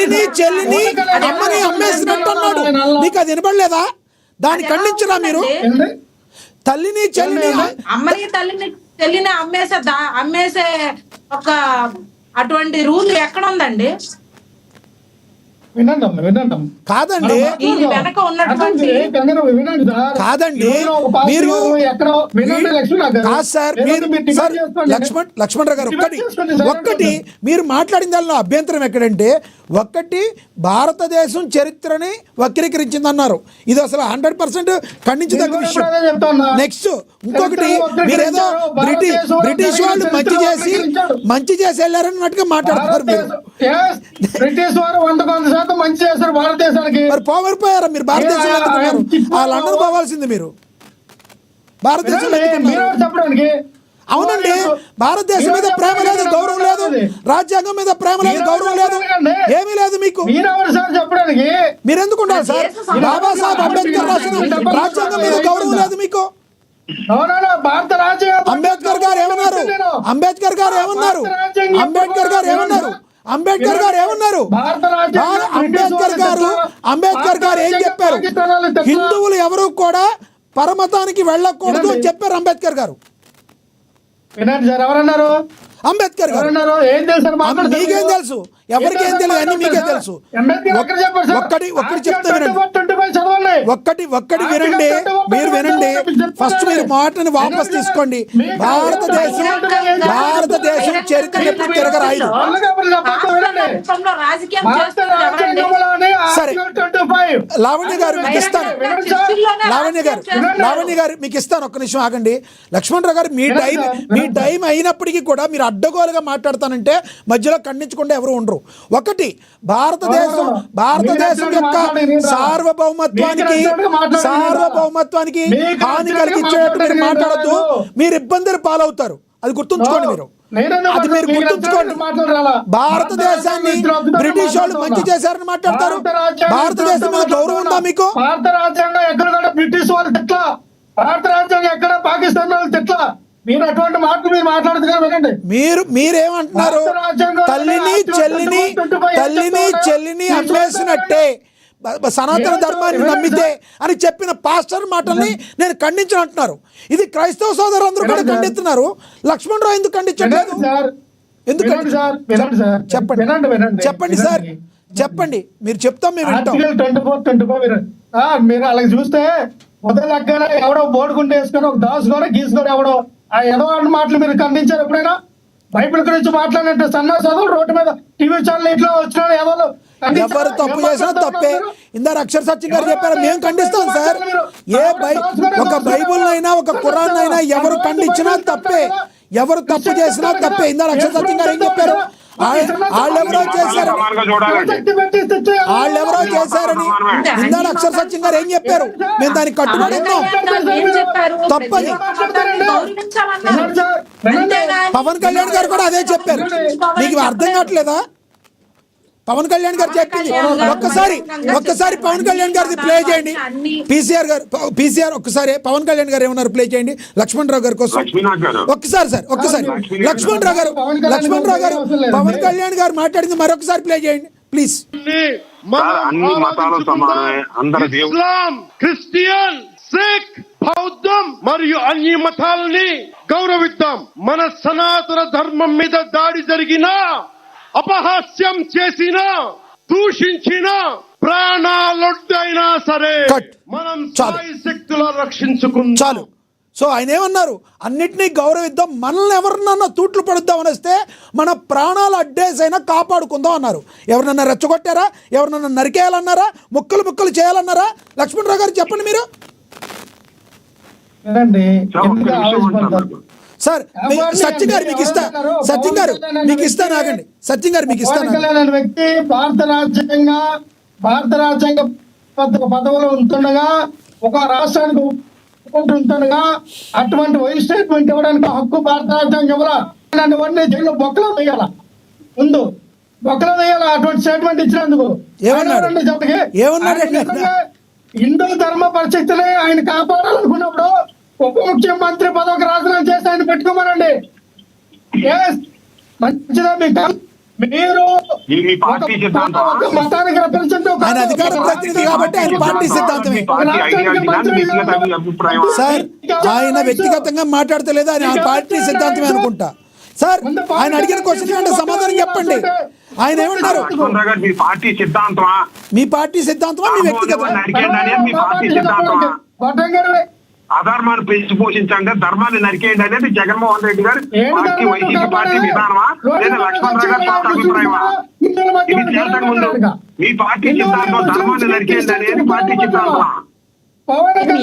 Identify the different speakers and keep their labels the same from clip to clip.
Speaker 1: తల్లిని చెల్లిని అమ్మని అమ్మేసినట్టు అన్నాడు. నీకు అది వినపడలేదా? దాన్ని ఖండించరా మీరు? తల్లిని చెల్లిని
Speaker 2: అమ్మని చెల్లిని అమ్మేసే ఒక అటువంటి రూల్ ఎక్కడ ఉందండి?
Speaker 1: కాదండి, కాదండి, మీరు కాదు సార్. లక్ష్మణరావు గారు ఒక్కటి మీరు మాట్లాడిన దానిలో అభ్యంతరం ఎక్కడంటే, ఒక్కటి భారతదేశం చరిత్రని వక్రీకరించిందన్నారు. ఇది అసలు 100% ఖండించదగ్గ విషయం. నెక్స్ట్ ఇంకొకటి, మీరేదో బ్రిటిష్ వాళ్ళు మంచి చేసి వెళ్ళారన్నట్టుగా మాట్లాడుతున్నారు. మీరు
Speaker 3: బ్రిటిష్ వారు 100% మంచి చేశారు భారతదేశానికి.
Speaker 1: మరి పోయారా మీరు? భారతదేశం లండన్ పోవాల్సింది మీరు. భారతదేశం
Speaker 3: చెప్పడానికి
Speaker 1: అవునండి, భారతదేశం మీద ప్రేమ లేదు, గౌరవం లేదు, రాజ్యాంగం మీద ప్రేమ లేదు, గౌరవం లేదు, ఏమీ లేదు మీకు.
Speaker 3: చెప్పడానికి
Speaker 1: మీరు ఎందుకు ఉండాలి సార్? బాబాసాహెబ్ అంబేద్కర్ రాసిన రాజ్యాంగం మీద గౌరవం లేదు మీకు.
Speaker 3: భారత రాజ్యాంగం
Speaker 1: అంబేద్కర్ గారు ఏమన్నారు? అంబేద్కర్ గారు ఏమన్నారు? అంబేద్కర్ గారు ఏమన్నారు? అంబేద్కర్ గారు ఏమన్నారు? అంబేద్కర్ గారు ఏం చెప్పారు? హిందువులు ఎవరు కూడా పరమతానికి వెళ్ళకూడదు అని చెప్పారు అంబేద్కర్ గారు.
Speaker 3: వినండి సార్, ఎవరన్నారు?
Speaker 1: అంబేద్కర్ గారు. మీకేం తెలుసు? ఎవరికి ఏం తెలియదు, అన్ని మీకే తెలుసు. ఒక్కటి చెప్తే వినండి, ఒక్కటి వినండి, మీరు వినండి. ఫస్ట్ మీరు మాటని వాపస్ తీసుకోండి. భారతదేశం చరిత్ర ఎప్పుడు తిరగరాయదు. సరే, లావణ్య గారు మీకు ఇస్తాను. లావణ్య గారు మీకు ఇస్తాను. ఒక్క నిమిషం ఆగండి. లక్ష్మణరావు గారు, మీ టైం అయినప్పటికీ కూడా మీరు అడ్డగోలుగా మాట్లాడతానంటే మధ్యలో ఖండించకుండా ఎవరు ఉండరు. ఒకటి, భారతదేశం యొక్క సార్వభౌమత్వానికి హాని కలిగించేటట్టు మీరు మాట్లాడద్దు. మీరు ఇబ్బందులు పాలవుతారు, అది గుర్తుంచుకోండి. అది మీరు గుర్తుంచుకోండి. భారతదేశాన్ని బ్రిటిష్ వాళ్ళు మంచి చేశారని మాట్లాడతారు. భారతదేశం మీద గౌరవం ఉందా మీకు?
Speaker 3: భారత రాజ్యాంగం ఎక్కడ బ్రిటిష్ వాళ్ళు తిట్లా, భారత రాజ్యాంగం ఎక్కడ పాకిస్తాన్ వాళ్ళు తిట్లా. మీరు అటువంటి మాటలు మీరు మాట్లాడుతున్నారు. వినండి,
Speaker 1: మీరేమంటున్నారు? తల్లిని చెల్లిని అమ్మేసినట్టే సనాతన ధర్మాన్ని నమ్మితే అని చెప్పిన పాస్టర్ మాటల్ని నేను ఖండించను అంటున్నారు. ఇది క్రైస్తవ సోదరులందరూ కూడా ఖండిస్తున్నారు. లక్ష్మణరావు ఎందుకు ఖండించట్లేదు? చెప్పండి సార్, చెప్పండి. మీరు చెప్తాం, మేము వింటాం.
Speaker 3: 24 మీరు అలాగే చూస్తే మొదలగ్గానే ఎవడో బోర్డుకుంటే వేసుకొని ఒక దాసుకొని గీసుకొని ఎవడో ఆ ఎదవాళ్ళ మాటలు మీరు ఖండించారు ఎప్పుడైనా? బైబిల్ గురించి మాట్లాడినట్టు సన్నాసాలు రోడ్డు మీద టీవీ ఛానల్ ఇట్లా వచ్చిన ఎవరు
Speaker 1: ఎవరు తప్పు చేసినా తప్పే. ఇందాక అక్షర్ సత్యం గారు చెప్పారు, మేము ఖండిస్తాం సార్. ఒక బైబుల్ అయినా ఒక ఖురాన్ అయినా ఎవరు ఖండించినా తప్పే, ఎవరు తప్పు చేసినా తప్పే. ఇందాక అక్షర్ సత్యం గారు ఏం చెప్పారు? వాళ్ళెవరో చేశారని ఇందాక అక్షర్ సత్యం గారు ఏం చెప్పారు? మేము దానికి కట్టుబడి ఉన్నాం. తప్పని పవన్ కళ్యాణ్ గారు కూడా అదే చెప్పారు. మీకు అర్థం కావట్లేదా? పవన్ కళ్యాణ్ గారు చెప్పింది ఒక్కసారి పవన్ కళ్యాణ్ గారిది ప్లే చేయండి. పీసీఆర్ ఒక్కసారి పవన్ కళ్యాణ్ గారు ఏమన్నారు ప్లే చేయండి లక్ష్మణరావు గారి కోసం. ఒక్కసారి లక్ష్మణరావు గారు పవన్ కళ్యాణ్ గారు మాట్లాడింది మరొకసారి ప్లే చేయండి ప్లీజ్.
Speaker 4: అన్ని మతాలు సమానమే, అందరూ ఇస్లాం, క్రిస్టియన్, సిక్, బౌద్ధం మరియు అన్ని మతాలని గౌరవిద్దాం. మన సనాతన ధర్మం మీద దాడి జరిగినా, అపహాస్యం చేసిన, దూషించిన, ప్రాణాలొడ్డైనా సరే మనం శక్తుల రక్షించుకుందాం.
Speaker 1: చాలు. సో ఆయన ఏమన్నారు? అన్నిటినీ గౌరవిద్దాం, మనల్ని ఎవరినన్నా తూట్లు పడుద్దాం అని వస్తే మన ప్రాణాలు అడ్డేసైనా కాపాడుకుందాం అన్నారు. ఎవరినన్నా రెచ్చగొట్టారా? ఎవరినన్నా నరికేయాలన్నారా? ముక్కలు చేయాలన్నారా? లక్ష్మణరావు గారు చెప్పండి మీరు. సార్ సత్యం గారు మీకు ఇస్తాను. ఆగండి, సత్యం గారు మీకు ఇస్తాను.
Speaker 3: వ్యక్తి భారత రాజ్యాంగ పదవులో ఉంటుండగా, ఒక రాష్ట్రానికి ఉంటుండగా అటువంటి వైస్ స్టేట్మెంట్ ఇవ్వడానికి హక్కు భారత రాజ్యాంగం ఇవ్వాలని జైలు బొక్కలో వేయాల, ముందు బొక్కలో వేయాల. అటువంటి స్టేట్మెంట్ ఇచ్చినందుకు హిందూ ధర్మ పరిస్థితిని ఆయన కాపాడాలనుకున్నప్పుడు ఉప ముఖ్యమంత్రి పదవికి రాజీనామా చేసి ఆయన పెట్టుకోమనండి. మంచిదా మీకు? మీరు
Speaker 4: ఇది మీ పార్టీ సిద్ధాంతం.
Speaker 3: ఒక మతానికి representative
Speaker 1: ఆయన అధికార ప్రతినిధి కాబట్టి ఆయన పార్టీ సిద్ధాంతమే.
Speaker 4: మీ పార్టీ ఐడియాలజీ కాదు, వ్యక్తిగత అభిప్రాయం.
Speaker 1: సార్ ఆయన వ్యక్తిగతంగా మాట్లాడతలేదు, ఆయన ఆ పార్టీ సిద్ధాంతమే అనుకుంటా. సార్ ఆయన అడిగిన క్వశ్చన్ అంటే సమాధానం చెప్పండి. ఆయన ఏమంటారు?
Speaker 4: లక్ష్మణరావు గారు, మీ పార్టీ సిద్ధాంతమా?
Speaker 1: మీ పార్టీ సిద్ధాంతమా మీ వ్యక్తిగత?
Speaker 4: నరికేయండి అనేది మీ పార్టీ సిద్ధాంతమా? అధర్మాన్ని పెంచి పోషించండి, ధర్మాన్ని నరికేయండి అనేది జగన్మోహన్ రెడ్డి గారు పార్టీ, వైసీపీ పార్టీ విధానమా లేదా లక్ష్మణరావు గారి సొంత అభిప్రాయమా? ఇది చేతకు ముందు మీ పార్టీ సిద్ధాంతం ధర్మాన్ని నరికేయండి అనేది పార్టీ సిద్ధాంతమా?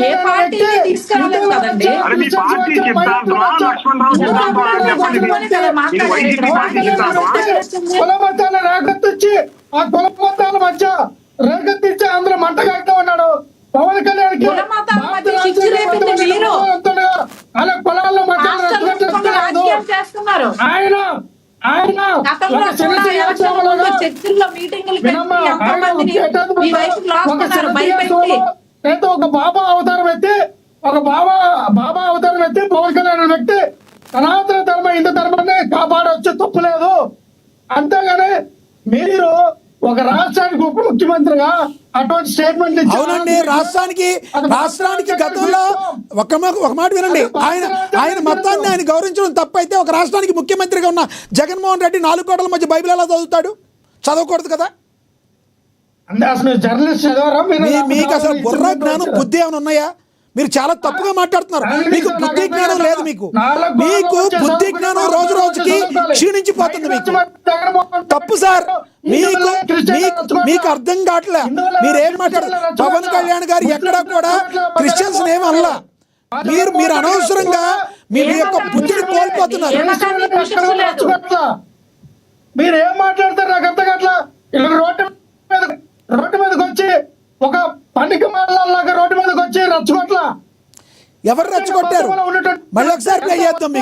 Speaker 2: ఏ పార్టీ తీసుకురాలేదు కదండి.
Speaker 4: అరే మీ పార్టీ సిద్ధాంతమా లక్ష్మణరావు సిద్ధాంతం అని చెప్పండి. ఇది వైసీపీ పార్టీ సిద్ధాంతమా?
Speaker 3: కుల మతాల రేగొచ్చి ఆ కుల మతాల మధ్య రేగొచ్చి అందరూ మంటగాడుతూ ఉన్నాడు. పవన్ కళ్యాణ్
Speaker 2: కుల మతాల మధ్య చిచ్చు రేపింది మీరు.
Speaker 3: అలా కులాల మధ్య
Speaker 2: రాజకీయం చేస్తున్నారు.
Speaker 3: ఆయన
Speaker 2: గతంలో కూడా ఎలక్షన్ ముందు చర్చిల్లో మీటింగులు పెట్టి ఎంతోమందిని ఈ వైపు లాక్కున్నారు భయపెట్టి.
Speaker 3: అయితే ఒక బాబా అవతారం ఎత్తి పవన్ కళ్యాణ్ వ్యక్తి సనాతన ధర్మ హిందూ ధర్మాన్ని కాపాడవచ్చు, తప్పులేదు. అంతేగాని మీరు ఒక రాష్ట్రానికి ఉప ముఖ్యమంత్రిగా అటువంటి స్టేట్మెంట్
Speaker 1: అవునండి, రాష్ట్రానికి గతంలో ఒక మాట వినండి, ఆయన మతాన్ని ఆయన గౌరవించడం తప్పైతే ఒక రాష్ట్రానికి ముఖ్యమంత్రిగా ఉన్న జగన్మోహన్ రెడ్డి 4 కోట్ల మధ్య బైబిల్ ఎలా చదువుతాడు? చదవకూడదు కదా.
Speaker 3: అసలు జర్నలిస్ట్ చదవరా?
Speaker 1: మీకు అసలు బుర్ర జ్ఞానం బుద్ధి ఏమైనా ఉన్నాయా? మీరు చాలా తప్పుగా మాట్లాడుతున్నారు. మీకు బుద్ధి జ్ఞానం లేదు. మీకు బుద్ధి జ్ఞానం రోజు రోజుకి క్షీణించిపోతుంది. మీకు తప్పు సార్. మీకు అర్థం కావట్లే. మీరేం మాట్లాడారు? పవన్ కళ్యాణ్ గారు ఎక్కడా కూడా క్రిస్టియన్స్ ఏమి అనలా. మీరు అనవసరంగా మీ యొక్క బుద్ధిని కోల్పోతున్నారు.
Speaker 3: మీరు ఏం మాట్లాడతారు నాకు అర్థం కావట్లా. రోడ్డు మీదకి వచ్చి ఒక పండుగ మాటలాగా రోడ్డు మీదకి వచ్చి రచ్చగొట్ల.
Speaker 1: ఎవరు రెచ్చగొట్టారు? మళ్ళీ ఒకసారి ప్లే చేద్దాం.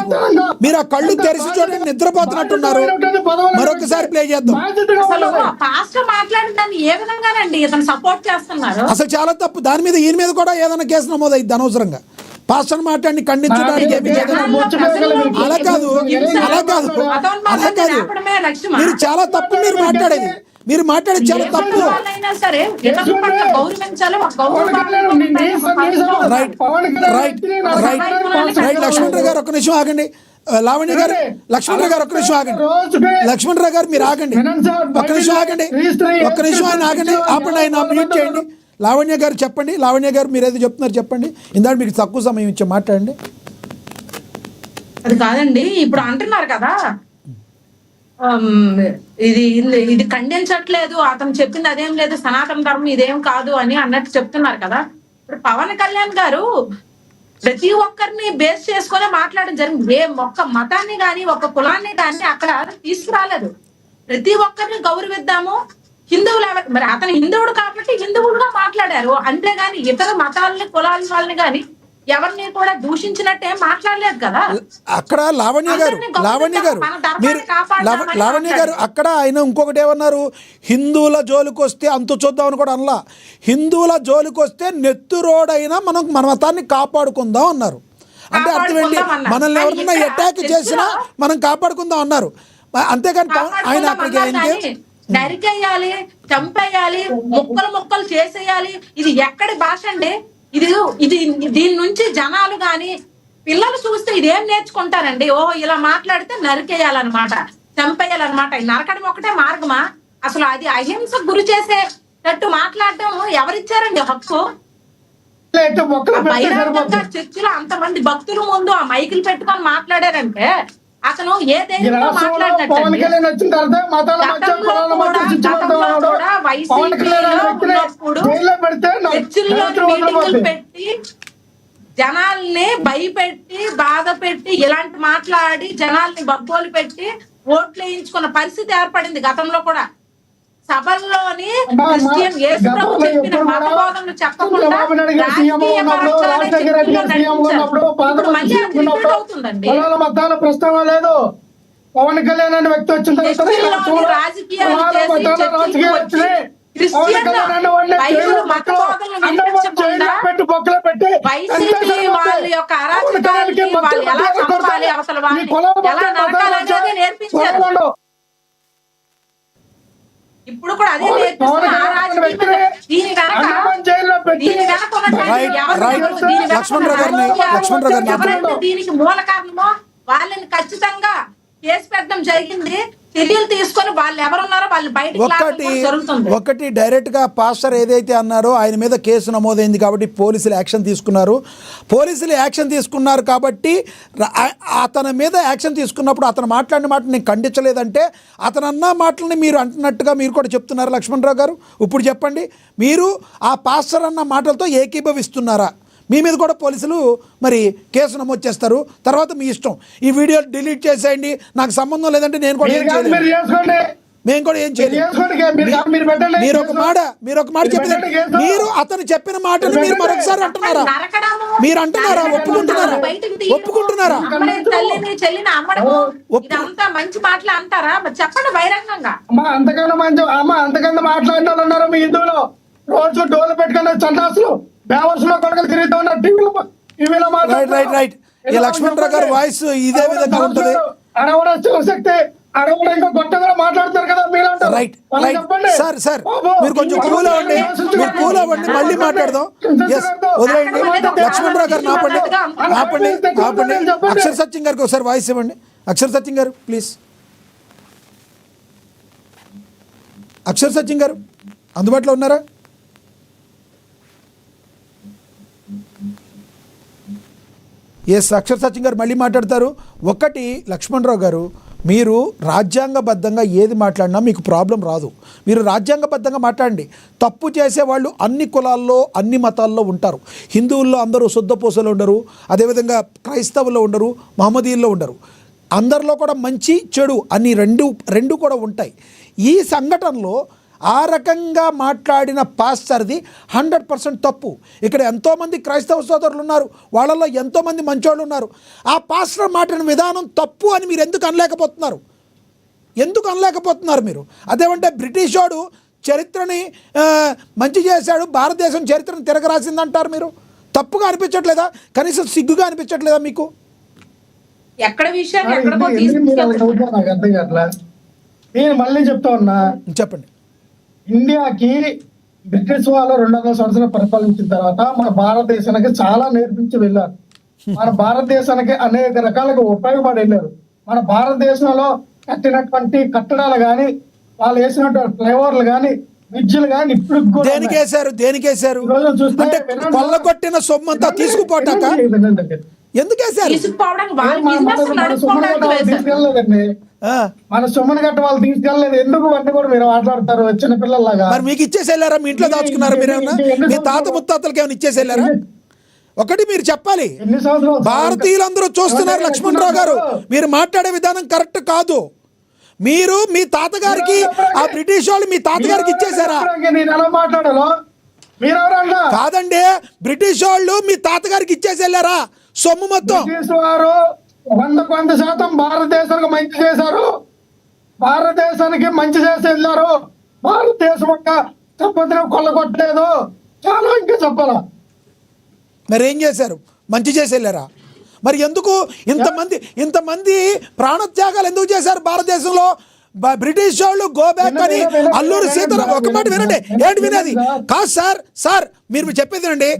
Speaker 1: మీరు ఆ కళ్ళు తెరిచి చూడండి, నిద్రపోతున్నట్టున్నారు. మరొకసారి ప్లే చేద్దాం. అసలు చాలా తప్పు. దాని మీద ఈయన మీద కూడా ఏదైనా కేసు నమోదైద్ది అనవసరంగా. పాస్టర్ మాట్లాడి ఖండించడానికి అలా కాదు. మీరు చాలా తప్పు. మీరు మాట్లాడేది చాలా తప్పు. రైట్ లక్ష్మణరావు గారు ఒక్క నిమిషం ఆగండి. లావణ్య గారు, లక్ష్మణరావు గారు ఒక్క నిమిషం ఆగండి. లక్ష్మణరావు గారు మీరు ఆగండి, ఒక్క నిమిషం ఆగండి. ఆయన ఆగండి, ఆపండి. ఆయన మ్యూట్ చేయండి. లావణ్య గారు చెప్పండి. లావణ్య గారు మీరు ఏదో చెప్తున్నారు చెప్పండి. ఇందాక మీకు తక్కువ సమయం ఇచ్చే మాట్లాడండి.
Speaker 2: అది కాదండి, ఇప్పుడు అంటున్నారు కదా ఇది ఖండించట్లేదు, అతను చెప్పింది అదేం లేదు, సనాతన ధర్మం ఇదేం కాదు అని అన్నట్టు చెప్తున్నారు కదా. ఇప్పుడు పవన్ కళ్యాణ్ గారు ప్రతి ఒక్కరిని బేస్ చేసుకునే మాట్లాడడం జరిగింది. ఒక్క మతాన్ని గాని ఒక్క కులాన్ని గాని అక్కడ తీసుకురాలేదు. ప్రతి ఒక్కరిని గౌరవిద్దాము. హిందువులు మరి అతను హిందువుడు కాబట్టి హిందువులుగా మాట్లాడారు, అంతేగాని ఇతర మతాలని కులాల వాళ్ళని గాని ఎవరిని కూడా దూషించినట్టే మాట్లాడలేదు కదా.
Speaker 1: అక్కడ లావణ్య గారు అక్కడ ఆయన ఇంకొకటి ఏమన్నారు? హిందువుల జోలికి వస్తే అంతు చూద్దామని కూడా అనలా. హిందువుల జోలికి వస్తే నెత్తురోడైనా మనం మన మతాన్ని కాపాడుకుందాం అన్నారు. అంటే అర్థం ఏంటి? మనల్ని ఎవరైనా అటాక్ చేసినా మనం కాపాడుకుందాం అన్నారు. అంతేగాని ఆయన అక్కడికి
Speaker 2: నరికేయాలి, చంపేయాలి, ముక్కలు చేసేయాలి, ఇది ఎక్కడి భాష అండి? ఇది దీని నుంచి జనాలు గాని పిల్లలు చూస్తే ఇదేం నేర్చుకుంటారండి? ఇలా మాట్లాడితే నరికేయాలన్నమాట, చంపేయాలన్నమాట. నరకడం ఒకటే మార్గమా? అసలు అది అహింసకు గురి చేసేటట్టు మాట్లాడటం ఎవరిచ్చారండి హక్కు? బహిరంగంగా చర్చిలో అంతమంది భక్తుల ముందు ఆ మైకులు పెట్టుకొని మాట్లాడారంటే అతను ఏ ధైర్యంతో మాట్లాడినట్టు. మీటింగులు పెట్టి జనాల్ని భయపెట్టి బాధ పెట్టి ఇలాంటి మాట్లాడి జనాల్ని బగ్గోలు పెట్టి ఓట్లు వేయించుకున్న పరిస్థితి ఏర్పడింది గతంలో కూడా. సభల్లోని క్రిస్టియన్ యేసు ప్రభు చెప్పిన మత బోధనలు చెప్పకుండా రాజకీయ పరంగానే చర్చల్లో నడిపించారు. ఇప్పుడు మళ్ళీ అది రిపీట్ అవుతుందండి.
Speaker 3: ప్రస్తావన లేదు. పవన్ కళ్యాణ్ అనే వ్యక్తి వచ్చిన
Speaker 2: రాజకీయాలు వైసీపీ వాళ్ళ యొక్క అరాచకాలకి వాళ్ళు ఎలా చంపాలి, అవతల వాళ్ళు ఎలా నరకాలనేది నేర్పించారు. ఇప్పుడు కూడా అదే
Speaker 3: పవన్
Speaker 2: నేర్పిస్తున్న ఆ
Speaker 3: కళ్యాణ్
Speaker 2: రాజకీయం
Speaker 3: వ్యక్తిని
Speaker 2: దీని వెనక
Speaker 3: అన్నమన్ జైల్లో పెట్టి
Speaker 2: దీని వెనక ఉన్నటువంటి
Speaker 1: రైట్,
Speaker 2: ఎవరు
Speaker 1: రైట్.
Speaker 2: దీని వెనక
Speaker 1: లక్ష్మణరావు గారిని-
Speaker 2: ఉన్న
Speaker 1: లక్ష్మణరావు గారిని
Speaker 2: ఎవరైతే దీనికి మూల కారణమో వాళ్ళని ఖచ్చితంగా కేసు పెట్టడం జరిగింది. చర్యలు తీసుకొని వాళ్ళు ఎవరున్నారో వాళ్ళు బయటకు లాగడం జరుగుతుంది.
Speaker 1: ఒకటి డైరెక్ట్ గా పాస్టర్ ఏదైతే అన్నారో ఆయన మీద కేసు నమోదైంది కాబట్టి పోలీసులు యాక్షన్ తీసుకున్నారు కాబట్టి అతని మీద యాక్షన్ తీసుకున్నప్పుడు అతను మాట్లాడిన మాట నేను ఖండించలేదంటే అతను అన్న మాటలని మీరు అంటున్నట్టుగా మీరు కూడా చెప్తున్నారు లక్ష్మణరావు గారు. ఇప్పుడు చెప్పండి, మీరు ఆ పాస్టర్ అన్న మాటలతో ఏకీభవిస్తున్నారా? మీ మీద కూడా పోలీసులు మరి కేసు నమోదు చేస్తారు, తర్వాత మీ ఇష్టం. ఈ వీడియో డిలీట్ చేసేయండి, నాకు సంబంధం లేదంటే నేను కూడా ఏం చేయలేదు, మేము కూడా ఏం చేయలేదు. మీరు ఒక మాట చెప్పారు, మీరు అతను చెప్పిన మాటను మీరు మరొకసారి అంటున్నారా? మీరు అంటున్నారా? ఒప్పుకుంటున్నారా?
Speaker 2: తల్లిని చెల్లిని అమ్మడము ఇదంతా మంచి మాటలు అంటారా? మరి చెప్పండి బహిరంగంగా.
Speaker 3: అంతకన్నా మాట్లాడిన వాళ్ళు ఉన్నారు మీ హిందువులో. రోజు డోలు పెట్టుకున్న చందాసులు బేవర్స్లో కొడుకులు తిరుగుతూ ఉన్నారు టీవీలో
Speaker 1: రైట్. ఈ లక్ష్మణరావు గారి వాయిస్ ఇదే విధంగా ఉంటుంది.
Speaker 3: అడవడ శివశక్తి అడవడ ఇంకా గొట్టగా మాట్లాడతారు కదా మీరు.
Speaker 1: రైట్. సార్ మీరు కొంచెం కూల్ అవ్వండి, మళ్ళీ మాట్లాడదాం. వదిలేయండి. లక్ష్మణరావు గారు ఆపండి. అక్షర సత్యం గారికి ఒకసారి వాయిస్ ఇవ్వండి. అక్షర సత్యం గారు ప్లీజ్. అక్షర సత్యం గారు అందుబాటులో ఉన్నారా? ఎస్, అక్షర సత్యం గారు మళ్ళీ మాట్లాడతారు. ఒకటి లక్ష్మణరావు గారు, మీరు రాజ్యాంగబద్ధంగా ఏది మాట్లాడినా మీకు ప్రాబ్లం రాదు. మీరు రాజ్యాంగబద్ధంగా మాట్లాడండి. తప్పు చేసేవాళ్ళు అన్ని కులాల్లో అన్ని మతాల్లో ఉంటారు. హిందువుల్లో అందరూ శుద్ధపూసలు ఉండరు, అదేవిధంగా క్రైస్తవుల్లో ఉండరు, మహమ్మదీయుల్లో ఉండరు. అందరిలో కూడా మంచి చెడు అని రెండు కూడా ఉంటాయి. ఈ సంఘటనలో ఆ రకంగా మాట్లాడిన పాస్టర్ది 100% తప్పు. ఇక్కడ ఎంతోమంది క్రైస్తవ సోదరులు ఉన్నారు, వాళ్ళల్లో ఎంతోమంది మంచోళ్ళు ఉన్నారు. ఆ పాస్టర్ మాట్లాడిన విధానం తప్పు అని మీరు ఎందుకు అనలేకపోతున్నారు మీరు? అదేమంటే బ్రిటిష్ వాడు చరిత్రని మంచి చేశాడు, భారతదేశం చరిత్రను తిరగరాసిందంటారు మీరు. తప్పుగా అనిపించట్లేదా? కనీసం సిగ్గుగా అనిపించట్లేదా మీకు?
Speaker 2: ఎక్కడ విషయాన్ని ఎక్కడికో తీసుకెళ్తారు.
Speaker 3: నేను మళ్ళీ చెప్తా ఉన్నా,
Speaker 1: చెప్పండి.
Speaker 3: ఇండియాకి బ్రిటిష్ వాళ్ళు 200 సంవత్సరాలు పరిపాలించిన తర్వాత మన భారతదేశానికి చాలా నేర్పించి వెళ్ళారు. మన భారతదేశానికి అనేక రకాలుగా ఉపయోగపడి వెళ్ళారు. మన భారతదేశంలో కట్టినటువంటి కట్టడాలు కానీ, వాళ్ళు వేసినటువంటి ఫ్లైఓవర్లు కానీ, బ్రిడ్జ్లు కానీ ఇప్పుడు
Speaker 1: దేనికేశారు? అంటే కొల్లగొట్టిన సొమ్మంతా తీసుకుపోటాక ఎందుకు వేశారు?
Speaker 3: మన సొమ్ముని గట్ట వాళ్ళు తీసుకెళ్ళలేదు ఎందుకు అంటే కూడా మీరు మాట్లాడతారు చిన్న పిల్లల్లాగా.
Speaker 1: మరి మీకు ఇచ్చేసి వెళ్ళారా? మీ ఇంట్లో దాచుకున్నారా? మీరేమన్నా మీ తాత ముత్తాతలకి ఏమైనా ఇచ్చేసి వెళ్ళారా? ఒకటి మీరు చెప్పాలి. భారతీయులందరూ చూస్తున్నారు లక్ష్మణరావు గారు, మీరు మాట్లాడే విధానం కరెక్ట్ కాదు. మీరు మీ తాతగారికి ఆ బ్రిటిష్ వాళ్ళు మీ తాతగారికి ఇచ్చేసారా?
Speaker 3: నేను ఎలా మాట్లాడాలో మీరెవరన్నా?
Speaker 1: కాదండి, బ్రిటిష్ వాళ్ళు మీ తాతగారికి ఇచ్చేసి వెళ్ళారా సొమ్ము మొత్తం?
Speaker 3: బ్రిటిష్ వారు 100% భారతదేశానికి మంచి చేశారు. భారతదేశానికి మంచి చేసి వెళ్ళారు. భారతదేశం యొక్క సంపదను కొల్లగొట్టలేదు. చాలా ఇంకా చెప్పాలా?
Speaker 1: మరి ఏం చేశారు? మంచి చేసి వెళ్ళారా? మరి ఎందుకు ఇంతమంది ప్రాణత్యాగాలు ఎందుకు చేశారు భారతదేశంలో? బ్రిటిష్ వాళ్ళు గో బ్యాక్ అని అల్లూరి సీతారాం ఒక మాట వినండి. ఏంటి వినేది? కాదు సార్ మీరు చెప్పేది వినండి.